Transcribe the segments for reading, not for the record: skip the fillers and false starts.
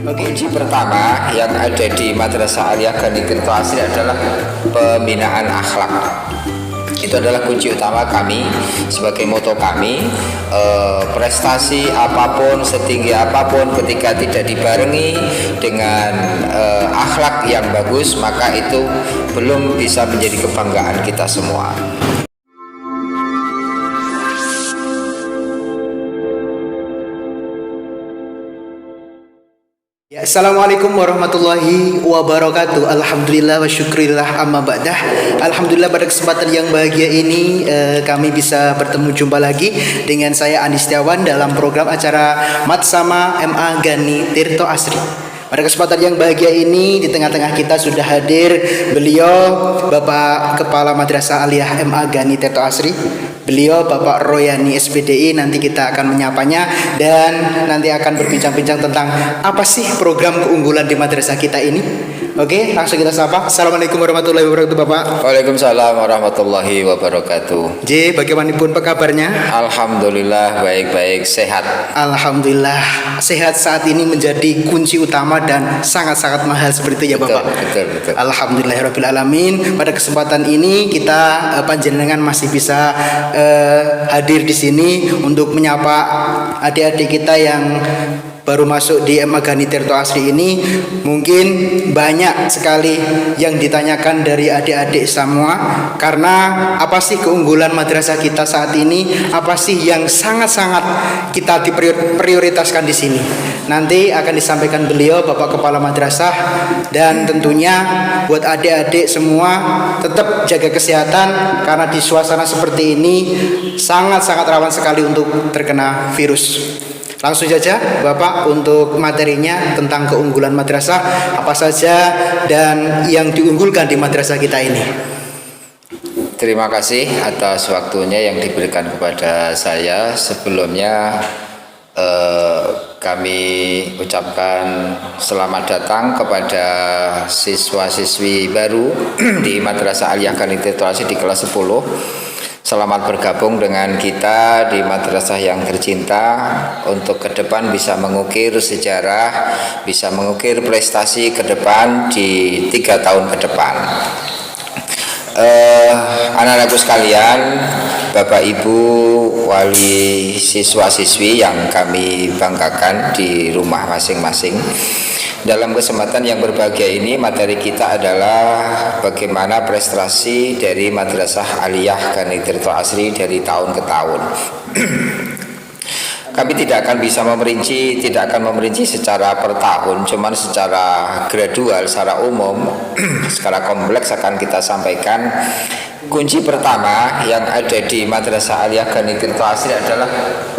Kunci pertama yang ada di Madrasah Aliyah Gani Tirto Asri adalah pembinaan akhlak. Itu adalah kunci utama kami, sebagai moto kami. Prestasi apapun, setinggi apapun, ketika tidak dibarengi dengan akhlak yang bagus, maka itu belum bisa menjadi kebanggaan kita semua. Ya, Assalamualaikum warahmatullahi wabarakatuh. Alhamdulillah wa syukrillah amma ba'dah. Alhamdulillah pada kesempatan yang bahagia ini kami bisa bertemu jumpa lagi dengan saya Andi Setiawan dalam program acara Matsama MA Gani Tirto Asri. Pada kesempatan yang bahagia ini di tengah-tengah kita sudah hadir beliau Bapak Kepala Madrasah Aliyah MA Gani Tirto Asri. Beliau Bapak Royani SPDI, nanti kita akan menyapanya dan nanti akan berbincang-bincang tentang apa sih program keunggulan di madrasah kita ini. Oke, langsung kita sapa. Assalamualaikum warahmatullahi wabarakatuh Bapak. Waalaikumsalam warahmatullahi wabarakatuh. J, bagaimanapun kabarnya? Alhamdulillah baik-baik, sehat. Alhamdulillah sehat saat ini menjadi kunci utama dan sangat-sangat mahal seperti itu ya Bapak. Betul. Alhamdulillahirabbil alamin. Pada kesempatan ini kita panjenengan masih bisa hadir di sini untuk menyapa adik-adik kita yang baru masuk di MA Gani Tirto Asri ini. Mungkin banyak sekali yang ditanyakan dari adik-adik semua, karena apa sih keunggulan madrasah kita saat ini, apa sih yang sangat-sangat kita diprioritaskan di sini. Nanti akan disampaikan beliau Bapak Kepala Madrasah, dan tentunya buat adik-adik semua tetap jaga kesehatan, karena di suasana seperti ini sangat-sangat rawan sekali untuk terkena virus. Langsung saja Bapak untuk materinya tentang keunggulan madrasah apa saja dan yang diunggulkan di madrasah kita ini. Terima kasih atas waktunya yang diberikan kepada saya. Sebelumnya kami ucapkan selamat datang kepada siswa-siswi baru di Madrasah Aliyah Gani Tirto Asri di kelas 10. Selamat bergabung dengan kita di madrasah yang tercinta, untuk ke depan bisa mengukir sejarah, bisa mengukir prestasi ke depan di 3 tahun ke depan. Anak-anakku sekalian, Bapak Ibu wali siswa-siswi yang kami banggakan di rumah masing-masing, dalam kesempatan yang berbahagia ini materi kita adalah bagaimana prestasi dari Madrasah Aliyah Gani Tirto Asri dari tahun ke tahun. Kami tidak akan bisa memerinci secara per tahun, cuman secara gradual, secara umum, secara kompleks akan kita sampaikan. Kunci pertama yang ada di Madrasah Aliyah Gani Tirto Asri adalah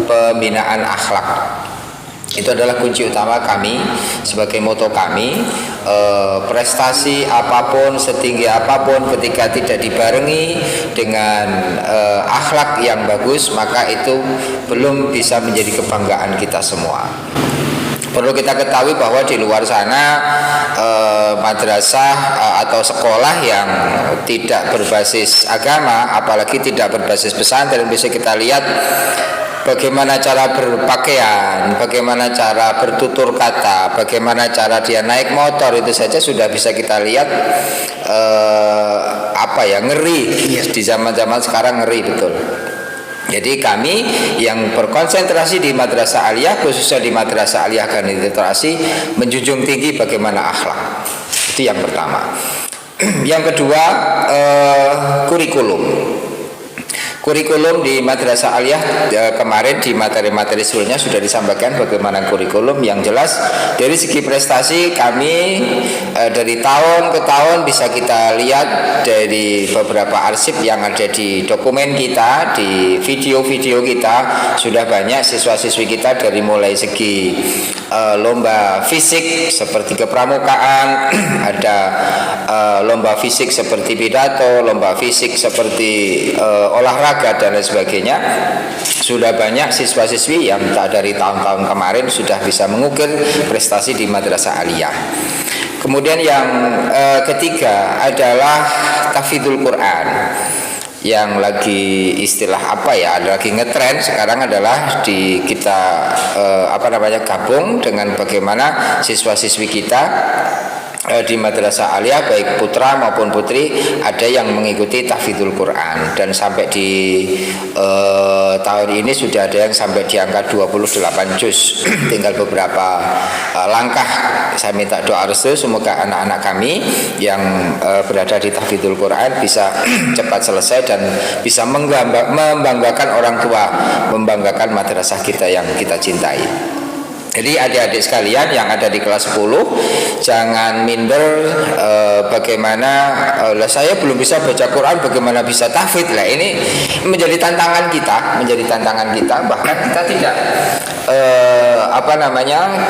pembinaan akhlak. Itu adalah kunci utama kami, sebagai moto kami. Prestasi apapun, setinggi apapun, ketika tidak dibarengi dengan akhlak yang bagus, maka itu belum bisa menjadi kebanggaan kita semua. Perlu kita ketahui bahwa di luar sana madrasah atau sekolah yang tidak berbasis agama, apalagi tidak berbasis pesantren, bisa kita lihat bagaimana cara berpakaian, bagaimana cara bertutur kata, bagaimana cara dia naik motor, itu saja sudah bisa kita lihat ngeri. Di zaman-zaman sekarang ngeri betul. Jadi kami yang berkonsentrasi di Madrasah Aliyah, khususnya di Madrasah Aliyah Gani Tirto Asri, menjunjung tinggi bagaimana akhlak. Itu yang pertama. Yang kedua, kurikulum. Kurikulum di Madrasah Aliyah kemarin di materi-materi sebelumnya sudah disampaikan bagaimana kurikulum. Yang jelas dari segi prestasi kami dari tahun ke tahun bisa kita lihat dari beberapa arsip yang ada di dokumen kita, di video-video kita, sudah banyak siswa-siswi kita dari mulai segi lomba fisik seperti kepramukaan, ada lomba fisik seperti pidato, lomba fisik seperti olahraga dan lain sebagainya. Sudah banyak siswa-siswi yang dari tahun-tahun kemarin sudah bisa mengukir prestasi di Madrasah Aliyah. Kemudian yang ketiga adalah tahfidzul Quran. yang lagi istilah apa ya, lagi ngetren sekarang adalah di kita gabung dengan bagaimana siswa-siswi kita di madrasah aliyah baik putra maupun putri ada yang mengikuti tahfidzul Quran, dan sampai di tahun ini sudah ada yang sampai di angka 28 juz. Tinggal beberapa langkah. Saya minta doa restu semoga anak-anak kami yang berada di tahfidzul Quran bisa cepat selesai dan bisa membanggakan orang tua, membanggakan madrasah kita yang kita cintai. Jadi adik-adik sekalian yang ada di kelas 10, jangan minder bagaimana saya belum bisa baca Quran, bagaimana bisa tahfidz. Lah ini menjadi tantangan kita, bahkan kita tidak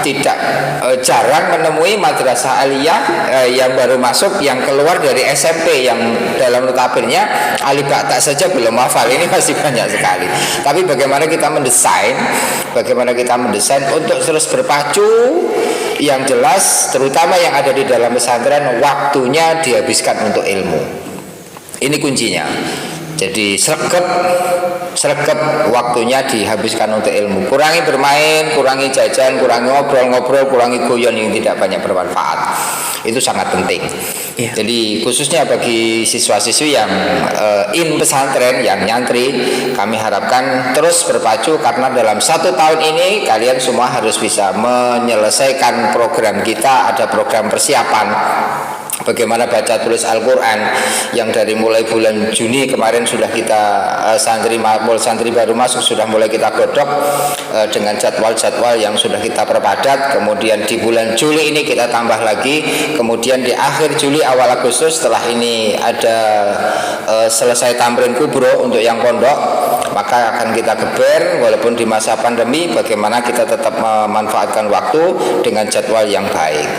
tidak jarang menemui madrasah aliyah yang baru masuk, yang keluar dari SMP, yang dalam notabene alif ba ta saja belum hafal. Ini masih banyak sekali. Tapi bagaimana kita mendesain untuk terus berpacu, yang jelas terutama yang ada di dalam pesantren waktunya dihabiskan untuk ilmu. Ini kuncinya. Jadi sregep waktunya dihabiskan untuk ilmu. Kurangi bermain, kurangi jajan, kurangi ngobrol-ngobrol, kurangi guyon yang tidak banyak bermanfaat. Itu sangat penting. Ya. Jadi khususnya bagi siswa-siswi yang in pesantren, yang nyantri, kami harapkan terus berpacu, karena dalam 1 tahun ini kalian semua harus bisa menyelesaikan program kita. Ada program persiapan bagaimana baca tulis Al-Quran yang dari mulai bulan Juni kemarin sudah kita santri baru masuk sudah mulai kita godok dengan jadwal-jadwal yang sudah kita perpadat. Kemudian di bulan Juli ini kita tambah lagi, kemudian di akhir Juli awal Agustus setelah ini ada selesai tamrin kubro untuk yang pondok, maka akan kita geber walaupun di masa pandemi bagaimana kita tetap memanfaatkan waktu dengan jadwal yang baik.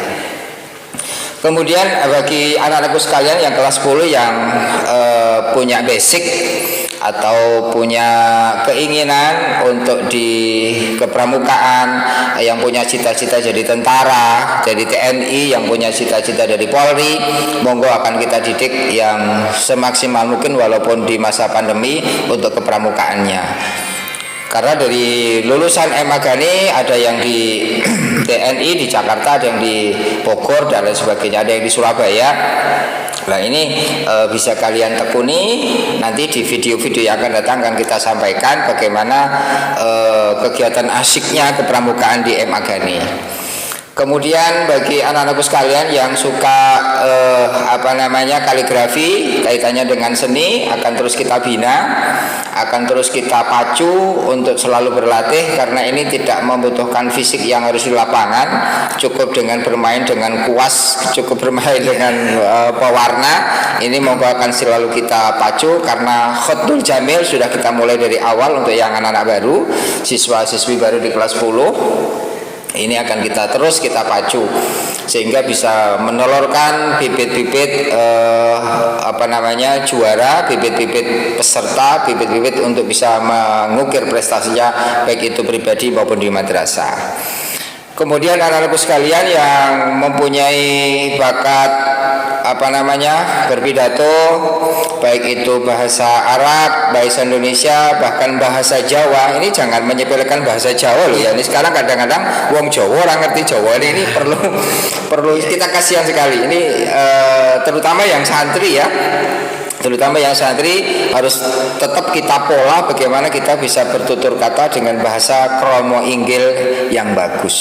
Kemudian bagi anak-anakku sekalian yang kelas 10 yang punya basic atau punya keinginan untuk di kepramukaan, yang punya cita-cita jadi tentara, jadi TNI, yang punya cita-cita dari Polri, monggo akan kita didik yang semaksimal mungkin walaupun di masa pandemi untuk kepramukaannya. Karena dari lulusan Magani ada yang di TNI di Jakarta, ada yang di Bogor dan lain sebagainya, ada yang di Surabaya. Nah ini bisa kalian tekuni. Nanti di video-video yang akan datang akan kita sampaikan bagaimana kegiatan asyiknya kepramukaan di Magani. Kemudian bagi anak-anakku sekalian yang suka kaligrafi, kaitannya dengan seni, akan terus kita bina, akan terus kita pacu untuk selalu berlatih, karena ini tidak membutuhkan fisik yang harus di lapangan, cukup dengan bermain dengan kuas, cukup bermain dengan pewarna. Ini monggo akan selalu kita pacu, karena Khatul Jamil sudah kita mulai dari awal untuk yang anak-anak baru, siswa-siswi baru di kelas 10. Ini akan kita terus kita pacu sehingga bisa menelurkan bibit-bibit juara, bibit-bibit peserta, bibit-bibit untuk bisa mengukir prestasinya baik itu pribadi maupun di madrasah. Kemudian anak-anakku sekalian yang mempunyai bakat berpidato, baik itu bahasa Arab, bahasa Indonesia, bahkan bahasa Jawa. Ini jangan menyepelekan bahasa Jawa loh ya. Ini sekarang kadang-kadang wong Jawa orang ngerti Jawa, ini perlu kita kasihan sekali. Ini terutama yang santri ya. Terutama yang santri harus tetap kita pola bagaimana kita bisa bertutur kata dengan bahasa kromo inggil yang bagus.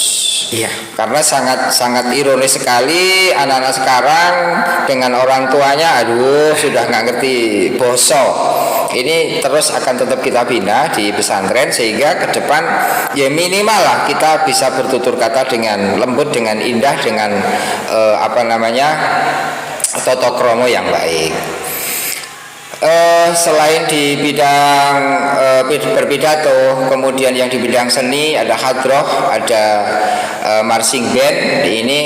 Iya. Karena sangat ironis sekali anak-anak sekarang dengan orang tuanya, sudah nggak ngerti boso. Ini terus akan tetap kita bina di pesantren sehingga ke depan ya minimal lah kita bisa bertutur kata dengan lembut, dengan indah, dengan tata krama yang baik. Selain di bidang berpidato, kemudian yang di bidang seni ada hadroh, ada marching band. Ini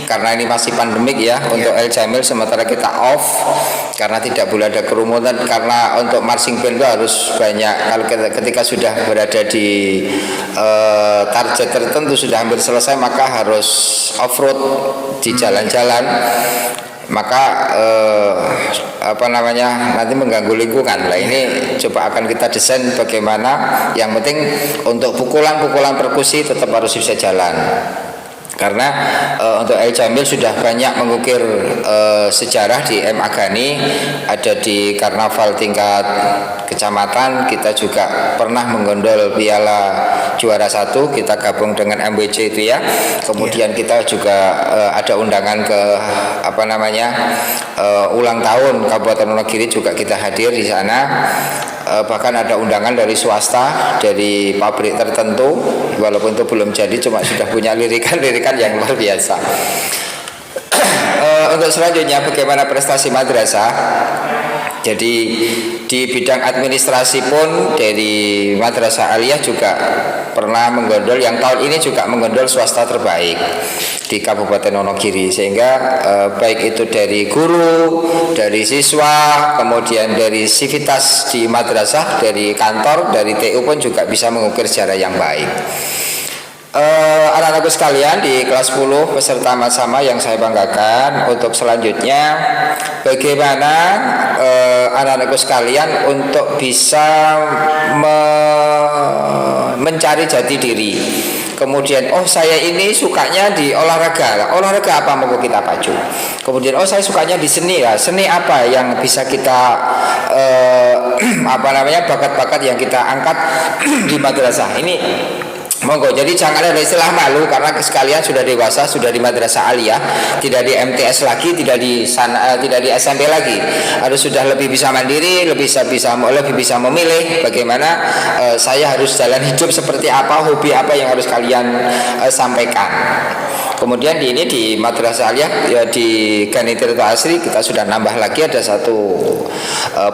karena ini masih pandemik ya, untuk El Jamil sementara kita off karena tidak boleh ada kerumunan. Karena untuk marching band itu harus banyak, kalau ketika sudah berada di target tertentu sudah hampir selesai, maka harus off road di jalan-jalan. maka nanti mengganggu lingkungan. Lah ini coba akan kita desain bagaimana. Yang penting untuk pukulan-pukulan perkusi tetap harus bisa jalan. Karena untuk El Jamil sudah banyak mengukir sejarah di M Agani, ada di karnaval tingkat kecamatan, kita juga pernah menggondol piala juara 1, kita gabung dengan MWC itu ya. Kemudian kita juga ada undangan ke ulang tahun Kabupaten Wonogiri juga kita hadir di sana. Bahkan ada undangan dari swasta, dari pabrik tertentu, walaupun itu belum jadi, cuma sudah punya lirikan-lirikan yang luar biasa. Untuk selanjutnya bagaimana prestasi madrasah. Jadi di bidang administrasi pun dari Madrasah Aliyah juga pernah menggondol, yang tahun ini juga menggondol swasta terbaik di Kabupaten Wonogiri, sehingga baik itu dari guru, dari siswa, kemudian dari sivitas di madrasah, dari kantor, dari TU pun juga bisa mengukir sejarah yang baik. Anak-anakku sekalian di kelas 10 peserta sama yang saya banggakan, untuk selanjutnya bagaimana anak-anakku sekalian untuk bisa mencari jati diri. Kemudian saya ini sukanya di olahraga apa mau kita pacu. Kemudian saya sukanya di seni ya, seni apa yang bisa kita bakat-bakat yang kita angkat di madrasah ini. Monggo, jadi jangan ada istilah malu, karena sekalian sudah dewasa, sudah di Madrasah Aliyah, tidak di MTS lagi, tidak di SMP lagi. Harus sudah lebih bisa mandiri, lebih bisa memilih bagaimana saya harus jalan hidup seperti apa, hobi apa yang harus kalian sampaikan. Kemudian di Madrasah Aliyah ya, di Gani Tirto Asri kita sudah nambah lagi, ada satu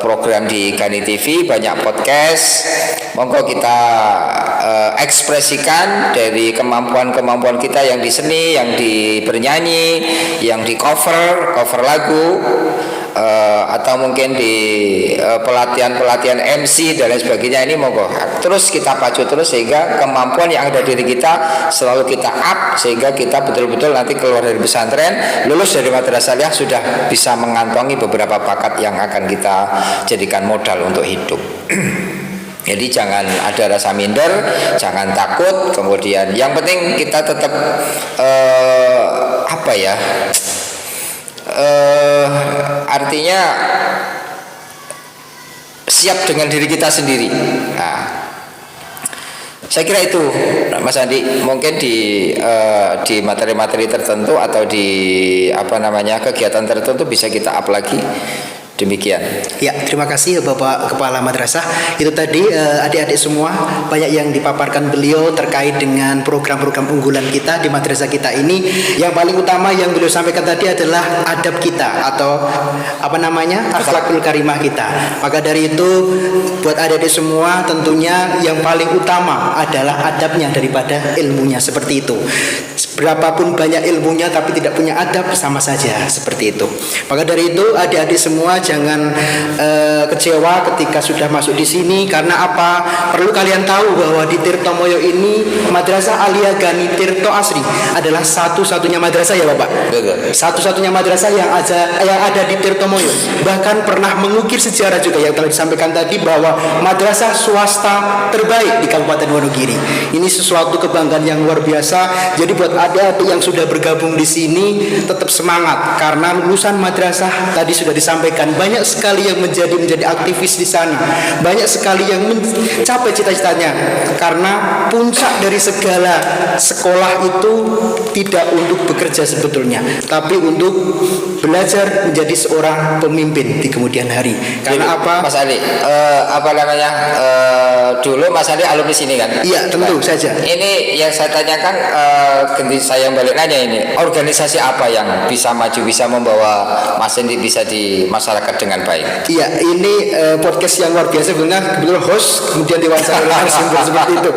program di Gani TV, banyak podcast. Monggo kita ekspresikan dari kemampuan kita yang di seni, yang di bernyanyi, yang di cover lagu, atau mungkin di pelatihan MC dan lain sebagainya. Ini monggo terus kita pacu terus, sehingga kemampuan yang ada di diri kita selalu kita up, sehingga kita betul-betul nanti keluar dari pesantren, lulus dari Madrasah Aliyah sudah bisa mengantongi beberapa bakat yang akan kita jadikan modal untuk hidup. Jadi jangan ada rasa minder, jangan takut. Kemudian yang penting kita tetap artinya siap dengan diri kita sendiri. Nah, saya kira itu Mas Andi, mungkin di materi-materi tertentu atau di kegiatan tertentu bisa kita up lagi. Demikian. Ya, terima kasih Bapak Kepala Madrasah. Itu tadi adik-adik semua banyak yang dipaparkan beliau terkait dengan program-program unggulan kita di madrasah kita ini. Yang paling utama yang beliau sampaikan tadi adalah adab kita atau akhlakul karimah kita. Maka dari itu buat adik-adik semua tentunya yang paling utama adalah adabnya daripada ilmunya, seperti itu. Berapapun banyak ilmunya tapi tidak punya adab, sama saja seperti itu. Maka dari itu adik-adik semua jangan kecewa ketika sudah masuk di sini, karena apa? Perlu kalian tahu bahwa di Tirtomoyo ini Madrasah Aliyah Gani Tirto Asri adalah satu-satunya madrasah ya Bapak. Satu-satunya madrasah yang ada di Tirtomoyo. Bahkan pernah mengukir sejarah juga yang telah disampaikan tadi, bahwa madrasah swasta terbaik di Kabupaten Wonogiri. Ini sesuatu kebanggaan yang luar biasa. Jadi buat adik-adik yang sudah bergabung di sini tetap semangat, karena lulusan madrasah tadi sudah disampaikan banyak sekali yang menjadi aktivis di sana, banyak sekali yang mencapai cita-citanya, karena puncak dari segala sekolah itu tidak untuk bekerja sebetulnya, tapi untuk belajar menjadi seorang pemimpin di kemudian hari. Karena jadi, apa? Mas Ali, dulu Mas Ali alumni sini kan? Iya, tentu saja. Ini yang saya tanyakan, saya yang balik nanya, ini organisasi apa yang bisa maju, bisa membawa Mas Andi bisa di masyarakat dengan baik? Iya, ini podcast yang luar biasa, kebetulan host kemudian diwawancara narasumber seperti itu.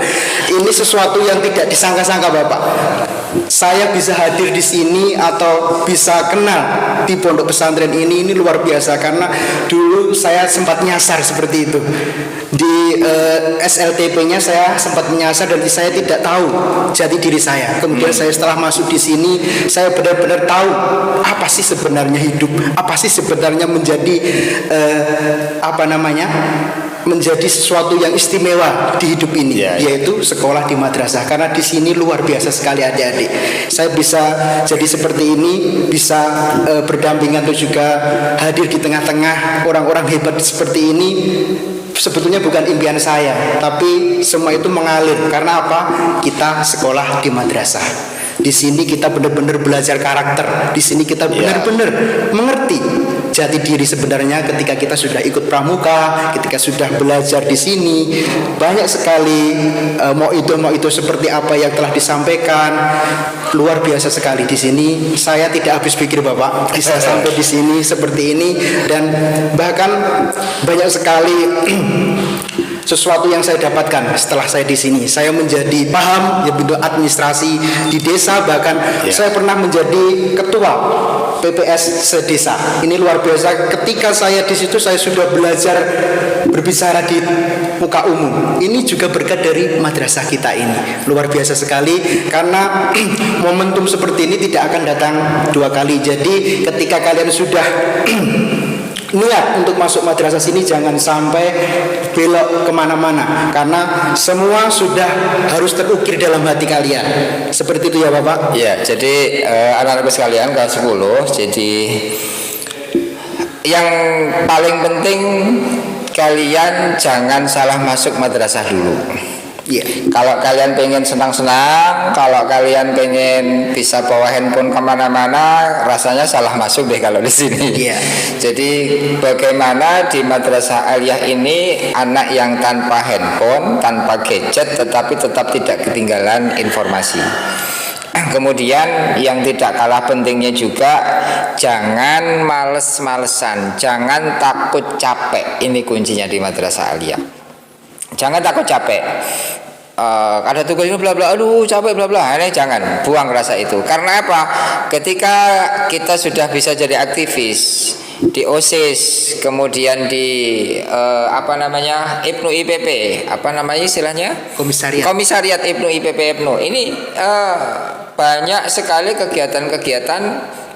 Ini sesuatu yang tidak disangka-sangka Bapak. saya bisa hadir di sini atau bisa kenal di pondok pesantren ini luar biasa, karena dulu saya sempat nyasar seperti itu. Di SLTP-nya saya sempat menyasar dan saya tidak tahu jati diri saya. Kemudian saya setelah masuk di sini, saya benar-benar tahu apa sih sebenarnya hidup, apa sih sebenarnya menjadi menjadi sesuatu yang istimewa di hidup ini, yaitu sekolah di madrasah. Karena di sini luar biasa sekali adik-adik. Saya bisa jadi seperti ini, bisa berdampingan atau juga hadir di tengah-tengah orang-orang hebat seperti ini. Sebetulnya bukan impian saya, tapi semua itu mengalir karena apa? Kita sekolah di madrasah. Di sini kita benar-benar belajar karakter. Di sini kita benar-benar mengerti jati diri sebenarnya ketika kita sudah ikut pramuka, ketika sudah belajar di sini. Banyak sekali mau itu seperti apa yang telah disampaikan. Luar biasa sekali di sini. Saya tidak habis pikir Bapak bisa sampai di sini seperti ini, dan bahkan banyak sekali sesuatu yang saya dapatkan setelah saya di sini. Saya menjadi paham ya bentuk administrasi di desa, bahkan saya pernah menjadi ketua PPS sedesa. Ini luar biasa. Ketika saya di situ saya sudah belajar berbicara di muka umum. Ini juga berkat dari madrasah kita ini. Luar biasa sekali, karena momentum seperti ini tidak akan datang dua kali. Jadi ketika kalian sudah niat untuk masuk madrasah sini, jangan sampai belok kemana-mana, karena semua sudah harus terukir dalam hati kalian. Seperti itu ya Bapak? Ya, jadi anak-anak sekalian kelas 10, jadi yang paling penting kalian jangan salah masuk madrasah dulu. Kalau kalian pengen senang-senang, kalau kalian pengen bisa bawa handphone kemana-mana, rasanya salah masuk deh kalau di sini. Jadi bagaimana di madrasah aliyah ini anak yang tanpa handphone, tanpa gadget, tetapi tetap tidak ketinggalan informasi. Kemudian yang tidak kalah pentingnya juga, jangan males-malesan, jangan takut capek. Ini kuncinya di madrasah aliyah. Jangan takut capek. Ada tugas ini bla bla, aduh capek bla bla. Ini jangan, buang rasa itu. Karena apa? Ketika kita sudah bisa jadi aktivis di OSIS, kemudian di Ibnu IPP, istilahnya? Komisariat Ibnu IPP Ibnu. Ini banyak sekali kegiatan-kegiatan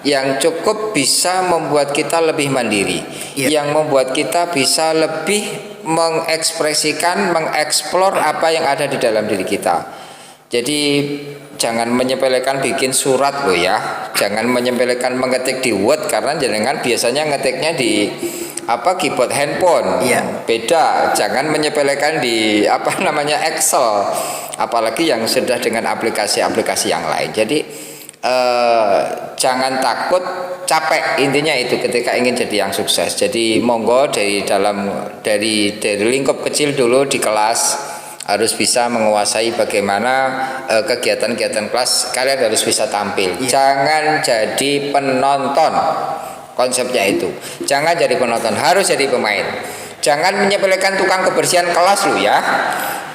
yang cukup bisa membuat kita lebih mandiri, yang membuat kita bisa lebih mengekspresikan, mengeksplor apa yang ada di dalam diri kita. Jadi jangan menyepelekan bikin surat loh ya, jangan menyepelekan mengetik di Word, karena jenengan biasanya ngetiknya di keyboard handphone. Beda, jangan menyepelekan di Excel, apalagi yang sudah dengan aplikasi-aplikasi yang lain. Jadi jangan takut capek, intinya itu ketika ingin jadi yang sukses. Jadi monggo dari lingkup kecil dulu di kelas harus bisa menguasai bagaimana kegiatan-kegiatan kelas, kalian harus bisa tampil. Jangan jadi penonton, konsepnya itu. Jangan jadi penonton, harus jadi pemain. Jangan menyepelekan tukang kebersihan kelas lu ya.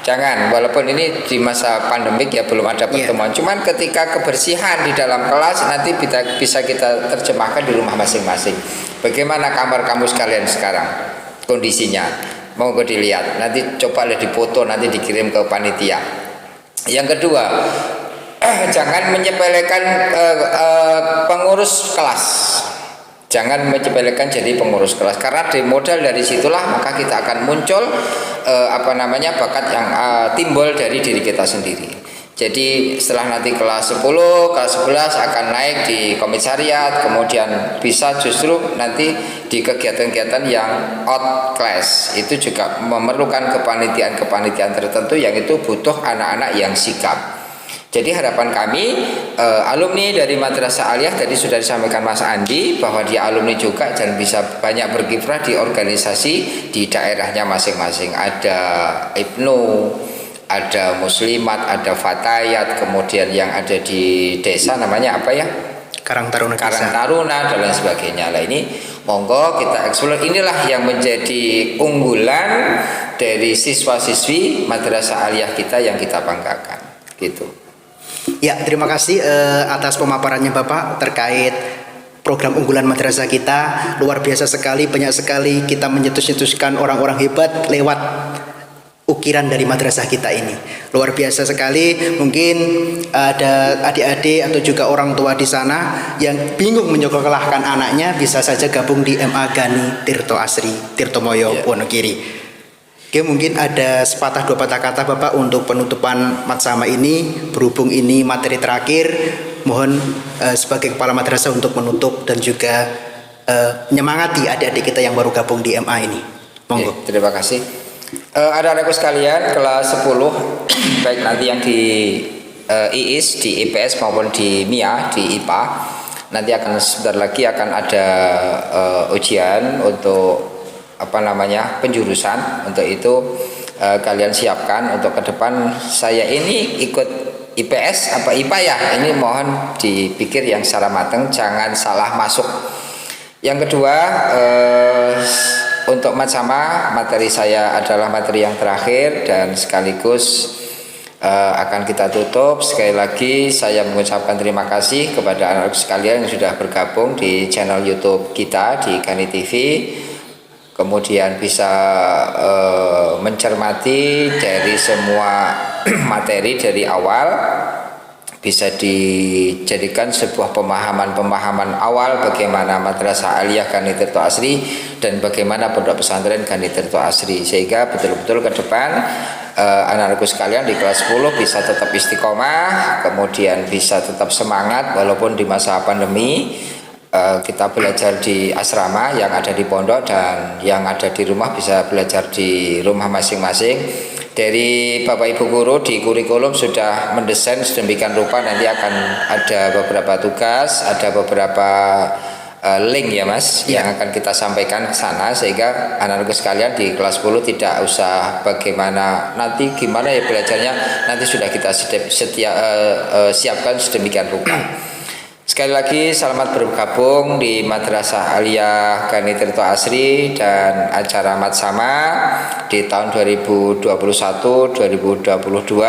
Jangan, walaupun ini di masa pandemik ya belum ada pertemuan. Cuman ketika kebersihan di dalam kelas nanti bisa kita terjemahkan di rumah masing-masing. Bagaimana kamar kamu sekalian sekarang kondisinya? Mau dilihat, nanti coba lihat di foto, nanti dikirim ke panitia. Yang kedua, jangan menyepelekan pengurus kelas. Jangan menyepelekan jadi pengurus kelas, karena di modal dari situlah maka kita akan muncul bakat yang timbul dari diri kita sendiri. Jadi setelah nanti kelas 10, kelas 11 akan naik di komisariat, kemudian bisa justru nanti di kegiatan-kegiatan yang out class. Itu juga memerlukan kepanitiaan-kepanitiaan tertentu yang itu butuh anak-anak yang sigap. Jadi harapan kami alumni dari Madrasah Aliyah, tadi sudah disampaikan Mas Andi bahwa dia alumni juga dan bisa banyak berkiprah di organisasi di daerahnya masing-masing. Ada Ibnu, ada Muslimat, ada Fatayat, kemudian yang ada di desa namanya apa ya? Karang Taruna dan lain sebagainya. Lah ini monggo kita eksplor. Inilah yang menjadi unggulan dari siswa-siswi Madrasah Aliyah kita yang kita banggakan. Gitu. Ya, terima kasih atas pemaparannya Bapak terkait program unggulan madrasah kita. Luar biasa sekali, banyak sekali kita menyetuskan orang-orang hebat lewat ukiran dari madrasah kita ini. Luar biasa sekali. Mungkin ada adik-adik atau juga orang tua di sana yang bingung menyekolahkan anaknya, bisa saja gabung di MA Gani Tirto Asri Tirtomoyo Wonogiri. Oke, mungkin ada sepatah dua patah kata Bapak untuk penutupan matsama ini. Berhubung ini materi terakhir, mohon sebagai kepala madrasah untuk menutup dan juga menyemangati adik-adik kita yang baru gabung di MA ini. Monggo. Terima kasih. Adik-adikku sekalian kelas 10 baik nanti yang di IIS, di IPS maupun di MIA, di IPA, nanti akan sebentar lagi akan ada ujian untuk penjurusan. Untuk itu kalian siapkan untuk ke depan. Saya ini ikut IPS apa IPA ya, ini mohon dipikir yang secara matang, jangan salah masuk. Yang kedua, untuk materi saya adalah materi yang terakhir dan sekaligus akan kita tutup. Sekali lagi saya mengucapkan terima kasih kepada anak-anak sekalian yang sudah bergabung di channel YouTube kita di Gani TV. Kemudian bisa mencermati dari semua materi dari awal, bisa dijadikan sebuah pemahaman awal bagaimana Madrasah Aliyah Gani Tirto Asri dan bagaimana pondok pesantren Gani Tirto Asri, sehingga betul-betul ke depan anak-anakku sekalian di kelas 10 bisa tetap istiqomah, kemudian bisa tetap semangat walaupun di masa pandemi. Kita belajar di asrama yang ada di pondok dan yang ada di rumah bisa belajar di rumah masing-masing. Dari Bapak Ibu guru di kurikulum sudah mendesain sedemikian rupa, nanti akan ada beberapa tugas, ada beberapa link ya Mas, yang akan kita sampaikan ke sana, sehingga anak-anak sekalian di kelas 10 tidak usah bagaimana nanti gimana ya belajarnya, nanti sudah kita siapkan sedemikian rupa. Sekali lagi selamat bergabung di Madrasah Aliyah Gani Tirto Asri dan acara Matsama di tahun 2021-2022.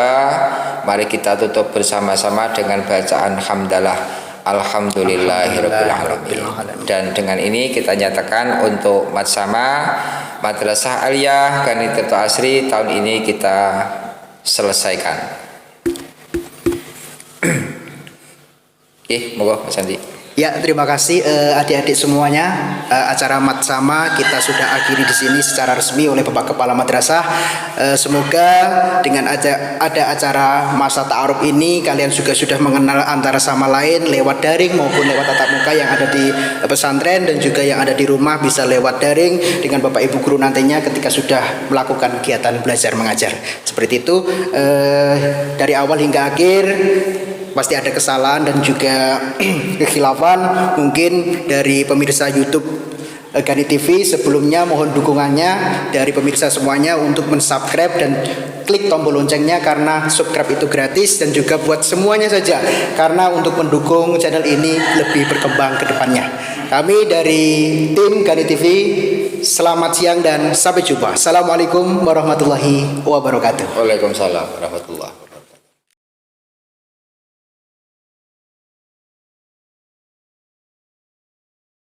Mari kita tutup bersama-sama dengan bacaan hamdalah alhamdulillahirabbil alamin. Dan dengan ini kita nyatakan untuk Matsama Madrasah Aliyah Gani Tirto Asri tahun ini kita selesaikan. Moga Mas Andi. Ya, terima kasih adik-adik semuanya. Acara Matsama kita sudah akhiri di sini secara resmi oleh Bapak Kepala Madrasah. Semoga dengan ada acara masa ta'aruf ini kalian juga sudah mengenal antara sama lain lewat daring maupun lewat tatap muka yang ada di pesantren dan juga yang ada di rumah bisa lewat daring dengan Bapak Ibu guru nantinya ketika sudah melakukan kegiatan belajar mengajar. Seperti itu dari awal hingga akhir. Pasti ada kesalahan dan juga kekhilafan mungkin dari pemirsa YouTube Gani TV. Sebelumnya mohon dukungannya dari pemirsa semuanya untuk mensubscribe dan klik tombol loncengnya, karena subscribe itu gratis dan juga buat semuanya saja, karena untuk mendukung channel ini lebih berkembang ke depannya. Kami dari tim Gani TV selamat siang dan sampai jumpa. Assalamualaikum warahmatullahi wabarakatuh. Waalaikumsalam warahmatullahi.